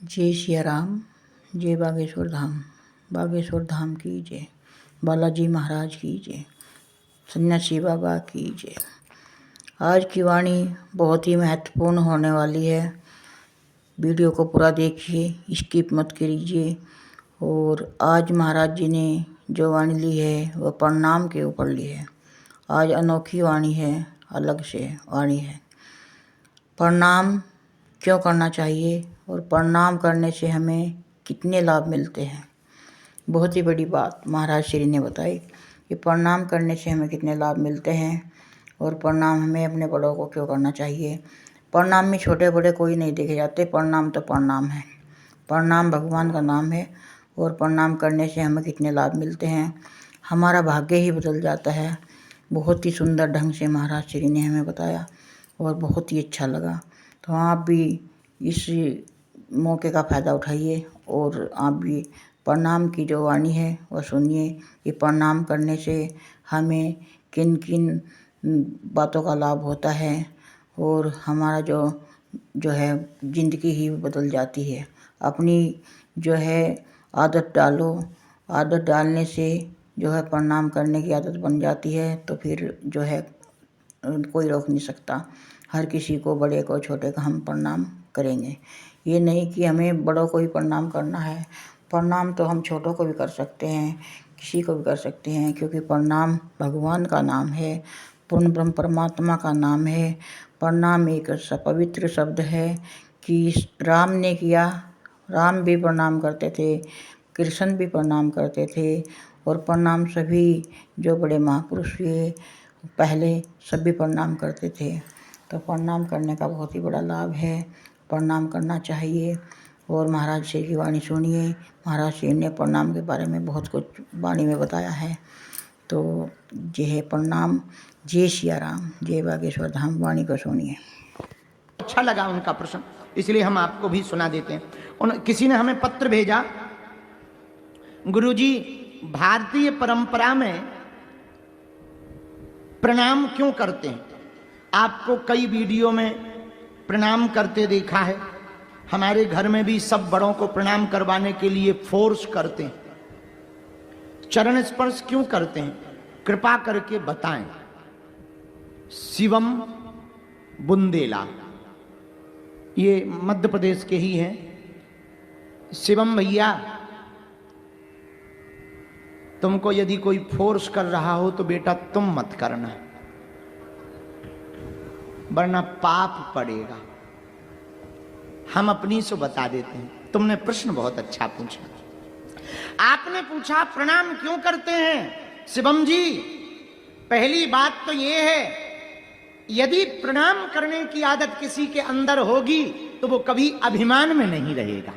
जय सिया राम, जय बागेश्वर धाम। बागेश्वर धाम की जय, बालाजी महाराज की जय, सन्यासी बाबा की जय। आज की वाणी बहुत ही महत्वपूर्ण होने वाली है। वीडियो को पूरा देखिए, स्किप मत कीजिए। और आज महाराज जी ने जो वाणी ली है वह प्रणाम के ऊपर ली है। आज अनोखी वाणी है, अलग से वाणी है। प्रणाम क्यों करना चाहिए और प्रणाम करने से हमें कितने लाभ मिलते हैं, बहुत ही बड़ी बात महाराज श्री ने बताई कि प्रणाम करने से हमें कितने लाभ मिलते हैं और प्रणाम हमें अपने बड़ों को क्यों करना चाहिए। प्रणाम में छोटे बड़े कोई नहीं देखे जाते। प्रणाम तो प्रणाम है, प्रणाम भगवान का नाम है। और प्रणाम करने से हमें कितने लाभ मिलते हैं, हमारा भाग्य ही बदल जाता है। बहुत ही सुंदर ढंग से महाराज श्री ने हमें बताया और बहुत ही अच्छा लगा। तो आप भी इस मौके का फ़ायदा उठाइए और आप भी प्रणाम की जो वाणी है वह सुनिए कि प्रणाम करने से हमें किन किन बातों का लाभ होता है और हमारा जो है ज़िंदगी ही बदल जाती है। अपनी जो है आदत डालो, आदत डालने से जो है प्रणाम करने की आदत बन जाती है। तो फिर जो है कोई रोक नहीं सकता। हर किसी को, बड़े को छोटे को हम प्रणाम करेंगे। ये नहीं कि हमें बड़ों को ही प्रणाम करना है। प्रणाम तो हम छोटों को भी कर सकते हैं, किसी को भी कर सकते हैं, क्योंकि प्रणाम भगवान का नाम है, पूर्ण ब्रह्म परमात्मा का नाम है। प्रणाम एक पवित्र शब्द है कि राम ने किया, राम भी प्रणाम करते थे, कृष्ण भी प्रणाम करते थे। और प्रणाम सभी जो बड़े महापुरुष हुए पहले सभी प्रणाम करते थे। तो प्रणाम करने का बहुत ही बड़ा लाभ है, प्रणाम करना चाहिए। और महाराज श्री की वाणी सुनिए। महाराज श्री ने प्रणाम के बारे में बहुत कुछ वाणी में बताया है। तो ये है प्रणाम। जय सिया राम, जय बागेश्वर धाम। वाणी को सुनिए। अच्छा लगा उनका प्रश्न, इसलिए हम आपको भी सुना देते हैं। किसी ने हमें पत्र भेजा, गुरुजी भारतीय परंपरा में प्रणाम क्यों करते हैं? आपको कई वीडियो में प्रणाम करते देखा है। हमारे घर में भी सब बड़ों को प्रणाम करवाने के लिए फोर्स करते हैं। चरण स्पर्श क्यों करते हैं, कृपा करके बताएं। शिवम बुंदेला, ये मध्य प्रदेश के ही हैं। शिवम भैया, तुमको यदि कोई फोर्स कर रहा हो तो बेटा तुम मत करना, वरना पाप पड़ेगा। हम अपनी से बता देते हैं। तुमने प्रश्न बहुत अच्छा पूछा। आपने पूछा प्रणाम क्यों करते हैं शिवम जी। पहली बात तो ये है, यदि प्रणाम करने की आदत किसी के अंदर होगी तो वो कभी अभिमान में नहीं रहेगा।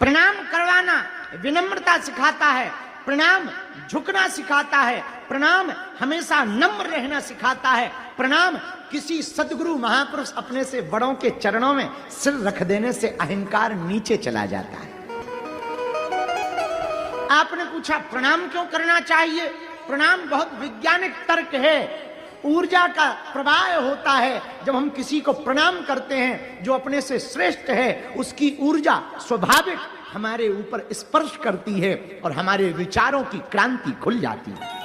प्रणाम करवाना विनम्रता सिखाता है, प्रणाम झुकना सिखाता है, प्रणाम हमेशा नम्र रहना सिखाता है। प्रणाम किसी सद्गुरु महापुरुष अपने से बड़ों के चरणों में सिर रख देने से अहंकार नीचे चला जाता है। आपने पूछा प्रणाम क्यों करना चाहिए। प्रणाम बहुत वैज्ञानिक तर्क है। ऊर्जा का प्रवाह होता है जब हम किसी को प्रणाम करते हैं। जो अपने से श्रेष्ठ है उसकी ऊर्जा स्वाभाविक हमारे ऊपर स्पर्श करती है और हमारे विचारों की क्रांति खुल जाती है।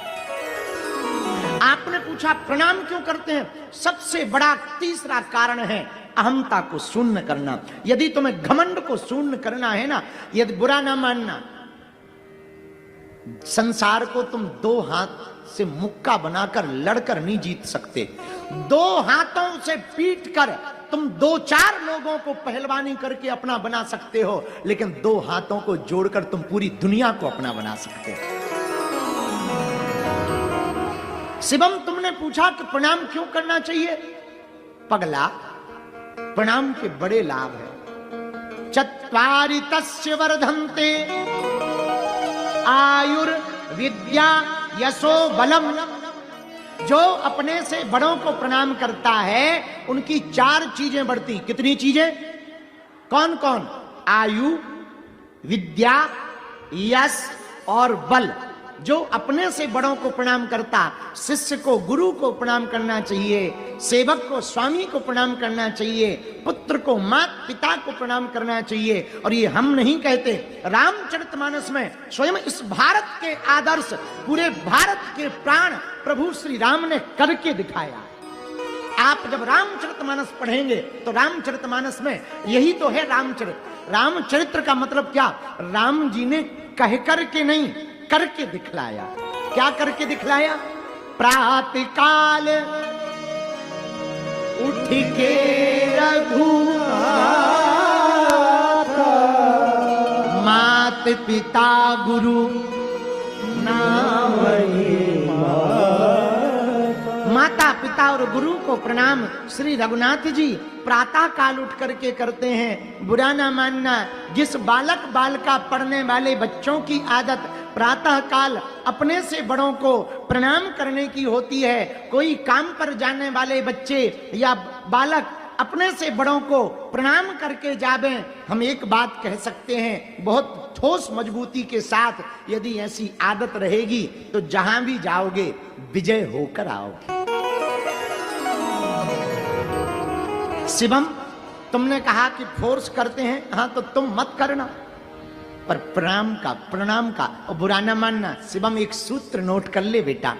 आपने पूछा प्रणाम क्यों करते हैं। सबसे बड़ा तीसरा कारण है अहंता को शून्य करना। यदि तुम्हें घमंड को शून्य करना है ना, यदि बुरा ना मानना, संसार को तुम दो हाथ से मुक्का बनाकर लड़कर नहीं जीत सकते। दो हाथों से पीट कर तुम दो चार लोगों को पहलवानी करके अपना बना सकते हो, लेकिन दो हाथों को जोड़कर तुम पूरी दुनिया को अपना बना सकते हो। शिवम, तुमने पूछा कि प्रणाम क्यों करना चाहिए। पगला, प्रणाम के बड़े लाभ है। चत्वारि तस्य वर्धन्ते आयुर विद्या यशो बलम। जो अपने से बड़ों को प्रणाम करता है उनकी चार चीजें बढ़ती। कितनी चीजें? कौन कौन? आयु, विद्या, यश और बल। जो अपने से बड़ों को प्रणाम करता, शिष्य को गुरु को प्रणाम करना चाहिए, सेवक को स्वामी को प्रणाम करना चाहिए, पुत्र को माता पिता को प्रणाम करना चाहिए। और ये हम नहीं कहते, रामचरितमानस में स्वयं इस भारत के आदर्श, पूरे भारत के प्राण प्रभु श्री राम ने करके दिखाया। आप जब रामचरितमानस पढ़ेंगे तो रामचरितमानस में यही तो है रामचरित्र। रामचरित्र का मतलब क्या? राम जी ने कह करके नहीं, करके दिखलाया। क्या करके दिखलाया? प्रातः काल उठ के रघुनाथ, मात पिता गुरु नाम, माता पिता और गुरु को प्रणाम श्री रघुनाथ जी प्रातः काल उठ करके करते हैं। बुरा ना मानना, जिस बालक बालिका पढ़ने वाले बच्चों की आदत प्रातः काल अपने से बड़ों को प्रणाम करने की होती है, कोई काम पर जाने वाले बच्चे या बालक अपने से बड़ों को प्रणाम करके जावे, हम एक बात कह सकते हैं बहुत ठोस मजबूती के साथ, यदि ऐसी आदत रहेगी तो जहां भी जाओगे विजय होकर आओगे। शिवम, तुमने कहा कि फोर्स करते हैं, हाँ तो तुम मत करना, पर प्रणाम का और बुरा न मानना। शिवम, एक सूत्र नोट कर ले बेटा,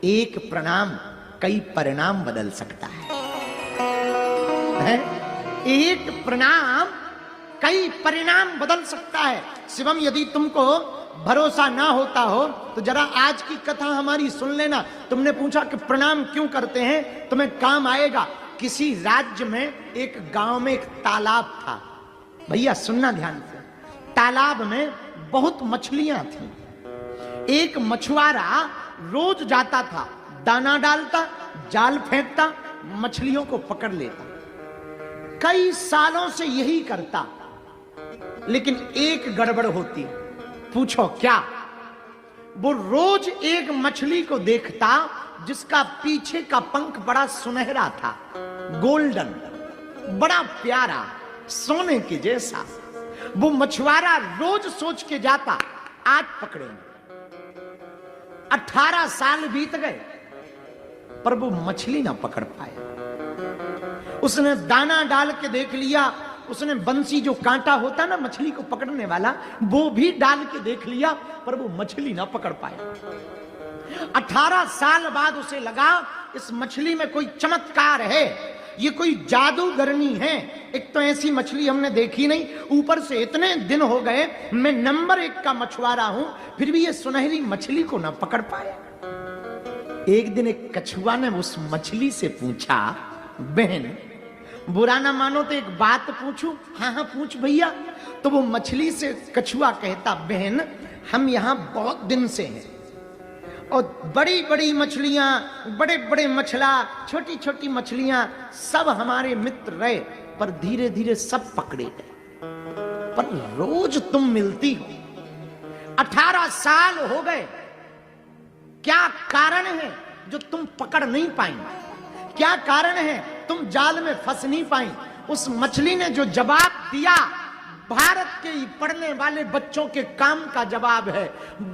एक प्रणाम कई परिणाम बदल सकता है? एक प्रणाम कई परिणाम बदल सकता है। शिवम, यदि तुमको भरोसा ना होता हो तो जरा आज की कथा हमारी सुन लेना। तुमने पूछा कि प्रणाम क्यों करते हैं, तुम्हें काम आएगा। किसी राज्य में एक गांव में एक तालाब था। भैया सुनना ध्यान से, तालाब में बहुत मछलियां थी। एक मछुआरा रोज जाता था, दाना डालता, जाल फेंकता, मछलियों को पकड़ लेता। कई सालों से यही करता, लेकिन एक गड़बड़ होती। पूछो क्या? वो रोज एक मछली को देखता जिसका पीछे का पंख बड़ा सुनहरा था, गोल्डन, बड़ा प्यारा, सोने के जैसा। वो मछुआरा रोज सोच के जाता आज पकड़ेंगे। 18 साल बीत गए पर वो मछली ना पकड़ पाया। उसने दाना डाल के देख लिया, उसने बंसी जो कांटा होता ना मछली को पकड़ने वाला, वो भी डाल के देख लिया, पर वो मछली ना पकड़ पाया। 18 साल बाद उसे लगा इस मछली में कोई चमत्कार है, ये कोई जादूगरनी है। एक तो ऐसी मछली हमने देखी नहीं, ऊपर से इतने दिन हो गए मैं नंबर 1 का मछुआरा हूं, फिर भी ये सुनहरी मछली को ना पकड़ पाया। एक दिन एक कछुआ ने उस मछली से पूछा, बहन बुरा ना मानो तो एक बात पूछूं? हाँ हाँ पूछ भैया। तो वो मछली से कछुआ कहता, बहन हम यहां बहुत दिन से हैं और बड़ी बड़ी मछलियां, बड़े बड़े मछला, छोटी छोटी मछलियां सब हमारे मित्र रहे, पर धीरे धीरे सब पकड़े गए। पर रोज तुम मिलती हो, 18 साल हो गए, क्या कारण है जो तुम पकड़ नहीं पाई? क्या कारण है तुम जाल में फंस नहीं पाई? उस मछली ने जो जवाब दिया, भारत के पढ़ने वाले बच्चों के काम का जवाब है।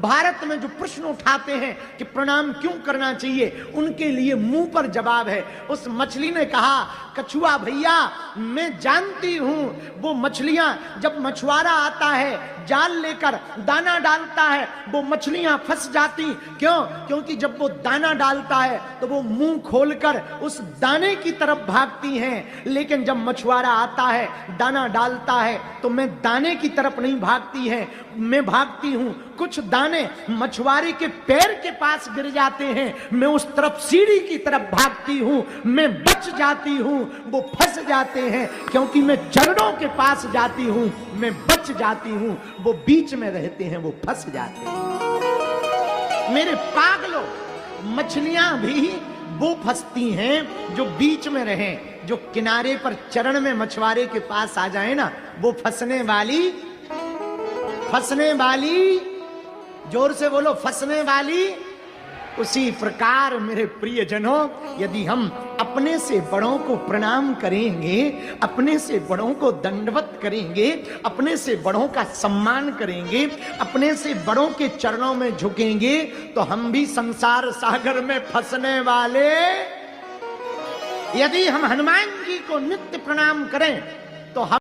भारत में जो प्रश्न उठाते हैं कि प्रणाम क्यों करना चाहिए, उनके लिए मुंह पर जवाब है। उस मछली ने कहा, कछुआ भैया मैं जानती हूं वो मछलियां जब मछुआरा आता है जाल लेकर दाना डालता है, वो मछलियां फंस जाती। क्यों? क्योंकि जब वो दाना डालता है तो वो मुंह खोलकर उस दाने की तरफ भागती हैं, लेकिन जब मछुआरा आता है दाना डालता है तो मैं दाने की तरफ नहीं भागती है, मैं भागती हूं, कुछ दाने मछुआरे के पैर के पास गिर जाते हैं, मैं उस तरफ सीढ़ी की तरफ भागती हूं, मैं बच जाती हूं, वो फंस जाते हैं। क्योंकि मैं चरणों के पास जाती हूं, मैं बच जाती हूं, वो बीच में रहते हैं, वो फंस जाते हैं। मेरे पागलों, मछलियां भी वो फंसती हैं जो बीच में रहें। जो किनारे पर चरण में मछुआरे के पास आ जाए ना, वो फंसने वाली, जोर से बोलो, फंसने वाली उसी प्रकार मेरे प्रियजनों, यदि हम अपने से बड़ों को प्रणाम करेंगे, अपने से बड़ों को दंडवत करेंगे, अपने से बड़ों का सम्मान करेंगे, अपने से बड़ों के चरणों में झुकेंगे, तो हम भी संसार सागर में फंसने वाले। यदि हम हनुमान जी को नित्य प्रणाम करें तो हम